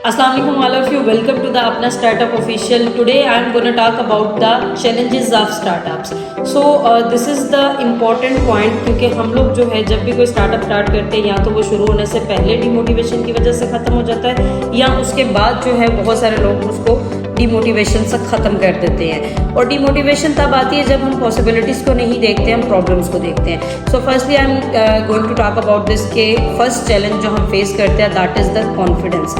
Assalamu alaikum all of you. Welcome to the Apna Startup Official. Today I am going to talk about the challenges of startups. So this is the important point क्योंकि हम लोग जो है जब भी कोई startup start करते हैं या तो वो शुरू होने से पहले डिमोटिवेशन की वजह से ख़त्म हो जाता है या उसके बाद जो है बहुत सारे लोग उसको डिमोटिवेशन से ख़त्म कर देते हैं। और डिमोटिवेशन तब आती है जब हम पॉसिबिलिटीज़ को नहीं देखते, हम प्रॉब्लम्स को देखते हैं। So firstly I am going to talk about this के फर्स्ट चैलेंज जो हम फेस करते हैं दैट इज़ द कॉन्फिडेंस।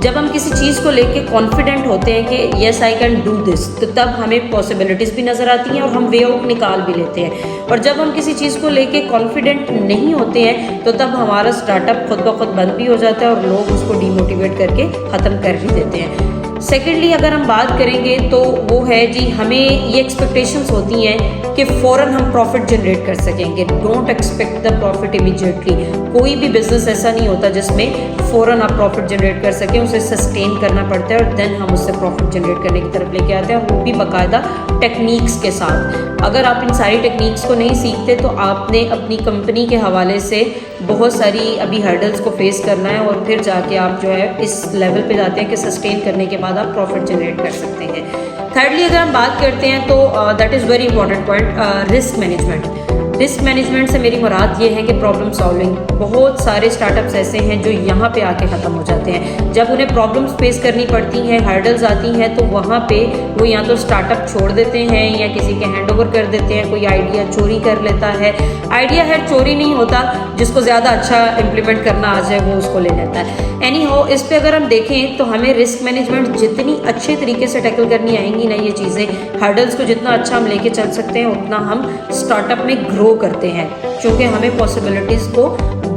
जब हम किसी चीज़ को लेके कॉन्फिडेंट होते हैं कि yes I can do this, तो तब हमें पॉसिबिलिटीज़ भी नज़र आती हैं और हम वे आउट निकाल भी लेते हैं। और जब हम किसी चीज़ को लेके कॉन्फिडेंट नहीं होते हैं तो तब हमारा स्टार्टअप खुद ब खुद बंद भी हो जाता है और लोग उसको डीमोटिवेट करके ख़त्म कर भी देते हैं। सेकेंडली अगर हम बात करेंगे तो वो है जी, हमें ये एक्सपेक्टेशंस होती हैं कि फ़ौरन हम प्रॉफिट जनरेट कर सकेंगे। Don't expect the profit immediately. कोई भी बिजनेस ऐसा नहीं होता जिसमें फ़ौरन आप प्रॉफिट जनरेट कर सकें, उसे सस्टेन करना पड़ता है और देन हम उससे प्रॉफिट जनरेट करने की तरफ लेके आते हैं, और वो भी बाकायदा टेक्निक्स के साथ। अगर आप इन सारी टेक्निक्स को नहीं सीखते तो आपने अपनी कंपनी के हवाले से बहुत सारी अभी हर्डल्स को फेस करना है और फिर जाके आप जो है इस लेवल पे जाते हैं कि सस्टेन करने के बाद आप प्रॉफिट जनरेट कर सकते हैं। थर्डली अगर हम बात करते हैं तो that is very important point, risk management. Risk management से मेरी मुराद ये है कि प्रॉब्लम सॉल्विंग। बहुत सारे स्टार्टअप्स ऐसे हैं जो यहाँ पे आके ख़त्म हो जाते हैं। जब उन्हें प्रॉब्लम्स फेस करनी पड़ती हैं, हर्डल्स आती हैं, तो वहाँ पे वो या तो स्टार्टअप छोड़ देते हैं या किसी के हैंड ओवर कर देते हैं, कोई आइडिया चोरी कर लेता है। आइडिया है चोरी नहीं होता, जिसको ज़्यादा अच्छा इम्प्लीमेंट करना आ जाए वो उसको ले लेता है। एनी हो, इस पर अगर हम देखें तो हमें रिस्क मैनेजमेंट जितनी अच्छे तरीके से टैकल करनी आएंगी ना ये चीज़ें, हर्डल्स को जितना अच्छा हम लेके चल सकते हैं उतना हम स्टार्टअप में ग्रो करते हैं, क्योंकि हमें पॉसिबिलिटीज़ को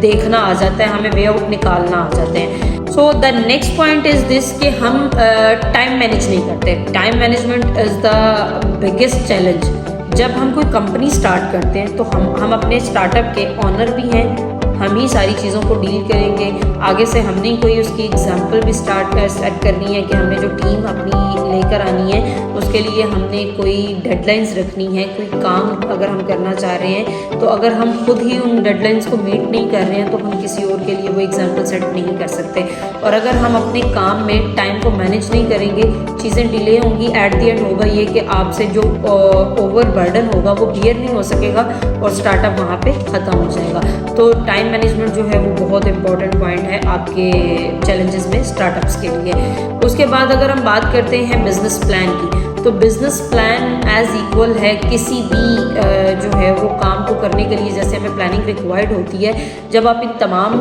देखना आ जाता है, हमें वे आउट निकालना आ जाते हैं। So the next point is this कि हम टाइम मैनेज नहीं करते। Time management is the biggest challenge. जब हम कोई कंपनी स्टार्ट करते हैं तो हम अपने स्टार्टअप के ऑनर भी हैं, हम ही सारी चीज़ों को डील करेंगे। आगे से हमने कोई उसकी एग्जाम्पल भी सेट करनी है कि हमने जो टीम अपनी लेकर आनी है उसके लिए हमने कोई डेडलाइंस रखनी है। कोई काम अगर हम करना चाह रहे हैं तो अगर हम खुद ही उन डेडलाइंस को मीट नहीं कर रहे हैं तो हम किसी और के लिए वो एग्जाम्पल सेट नहीं कर सकते। और अगर हम अपने काम में टाइम को मैनेज नहीं करेंगे, चीज़ें डिले होंगी। एट दी एंड होगा ये कि आपसे जो ओवर बर्डन होगा वो बियर नहीं हो सकेगा और स्टार्टअप वहाँ पे ख़त्म हो जाएगा। तो टाइम मैनेजमेंट जो है वो बहुत इंपॉर्टेंट पॉइंट है आपके चैलेंजेस में स्टार्टअप्स के लिए। उसके बाद अगर हम बात करते हैं बिजनेस प्लान की, तो बिज़नेस प्लान एज इक्वल है किसी भी जो है वो काम को करने के लिए। जैसे हमें प्लानिंग रिक्वायर्ड होती है, जब आप इन तमाम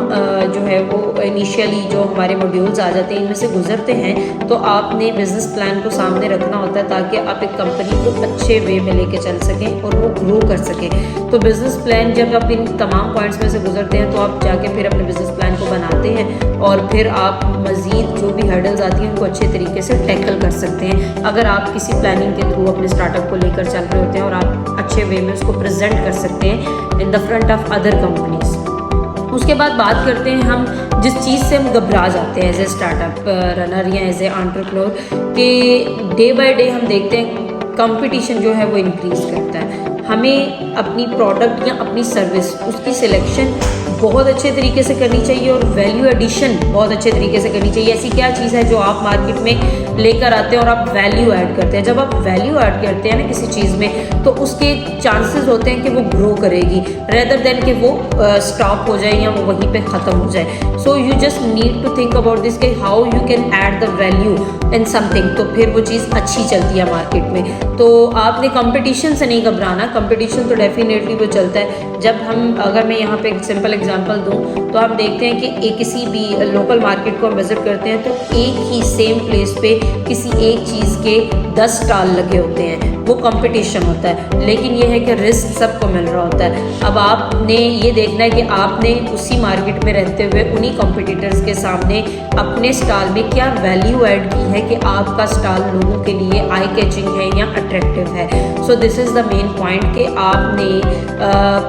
जो है वो इनिशियली जो हमारे मॉड्यूल्स आ जाते हैं इनमें से गुजरते हैं तो आपने बिज़नेस प्लान को सामने रखना होता है ताकि आप एक कंपनी को अच्छे वे में लेके चल सकें और वो ग्रो कर सकें। तो बिज़नेस प्लान जब आप इन तमाम पॉइंट्स में से गुजरते हैं तो आप जाके फिर अपने बिज़नेस प्लान को बनाते हैं और फिर आप मज़ीद जो भी हर्डल्स आती हैं उनको अच्छे तरीके से टैकल कर सकते हैं। अगर आप किसी प्लानिंग के थ्रू अपने स्टार्टअप को लेकर चल रहे होते हैं और आप अच्छे वे में उसको प्रेजेंट कर सकते हैं in the front of other companies. उसके बाद बात करते हैं हम जिस चीज़ से हम घबरा जाते हैं एज ए स्टार्टअप रनर या एज ए एंटरप्रेन्योर, कि डे बाय डे हम देखते हैं कंपटीशन जो है वो इंक्रीज़ करता है। हमें अपनी प्रोडक्ट या अपनी सर्विस उसकी सिलेक्शन बहुत अच्छे तरीके से करनी चाहिए और वैल्यू एडिशन बहुत अच्छे तरीके से करनी चाहिए। ऐसी क्या चीज़ है जो आप मार्केट में लेकर आते हैं और आप वैल्यू ऐड करते हैं। जब आप वैल्यू ऐड करते हैं ना किसी चीज़ में तो उसके चांसेस होते हैं कि वो ग्रो करेगी रेदर देन कि वो स्टॉप हो जाए या वो वहीं पे ख़त्म हो जाए। So you just need to think about this कि how you can add the value in something, तो फिर वो चीज़ अच्छी चलती है मार्केट में। तो आपने कंपटीशन से नहीं घबराना, कंपटीशन तो डेफिनेटली वो चलता है। जब हम अगर मैं यहाँ पे एक सिंपल एग्जांपल दूँ तो हम देखते हैं कि किसी भी लोकल मार्केट को हम विज़िट करते हैं तो एक ही सेम प्लेस पे किसी एक चीज़ के 10 स्टॉल लगे होते हैं, वो कंपटीशन होता है। लेकिन ये है कि रिस्क सबको मिल रहा होता है। अब आपने ये देखना है कि आपने उसी मार्केट में रहते हुए उन्हीं कॉम्पिटिटर्स के सामने अपने स्टॉल में क्या वैल्यू ऐड की है कि आपका स्टॉल लोगों के लिए आई कैचिंग है या अट्रैक्टिव है। So this is the main point कि आपने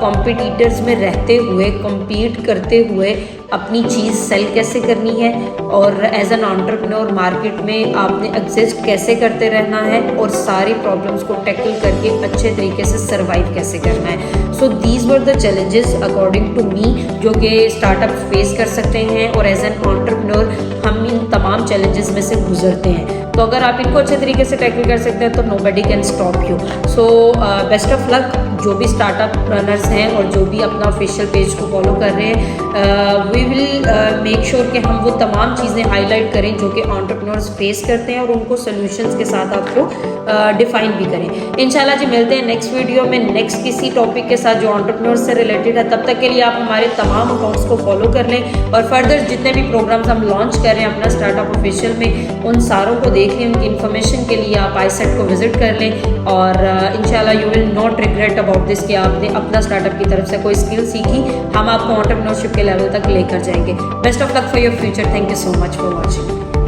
कॉम्पिटिटर्स में रहते हुए compete करते हुए अपनी चीज़ सेल कैसे करनी है और एज एन एंटरप्रेन्योर मार्केट में आपने एग्जिस्ट कैसे करते रहना है और सारी प्रॉब्लम्स को टैकल करके अच्छे तरीके से सर्वाइव कैसे करना है। So these were the challenges according to me जो कि स्टार्टअप फेस कर सकते हैं और एज एन एंटरप्रेन्योर हम इन तमाम चैलेंजेस में से गुजरते हैं। तो अगर आप इनको अच्छे तरीके से टैकल कर सकते हैं तो nobody can stop you. So best of luck जो भी स्टार्टअप रनर्स हैं और जो भी अपना ऑफिशियल पेज को फॉलो कर रहे हैं। वी विल मेक श्योर कि हम वो तमाम चीज़ें हाईलाइट करें जो कि एंटरप्रेन्योर्स फेस करते हैं और उनको सोल्यूशंस के साथ आपको डिफाइन भी करें। इंशाल्लाह जी मिलते हैं नेक्स्ट वीडियो में नेक्स्ट किसी टॉपिक के साथ जो एंटरप्रेन्योर्स से रिलेटेड है। तब तक के लिए आप हमारे तमाम अकाउंट्स को फॉलो कर लें और फर्दर जितने भी प्रोग्राम्स हम लॉन्च कर रहे हैं अपना स्टार्टअप ऑफिशियल में उन सारों को देख लें। उनकी इन्फॉर्मेशन के लिए आप आईसेट को विजिट कर लें और इंशाल्लाह you will not regret about this कि आपने अपना स्टार्टअप की तरफ से कोई स्किल सीखी। हम आपको एंटरप्रेन्योरशिप के लेवल तक लेकर जाएंगे। Best of luck for your future. Thank you so much for watching.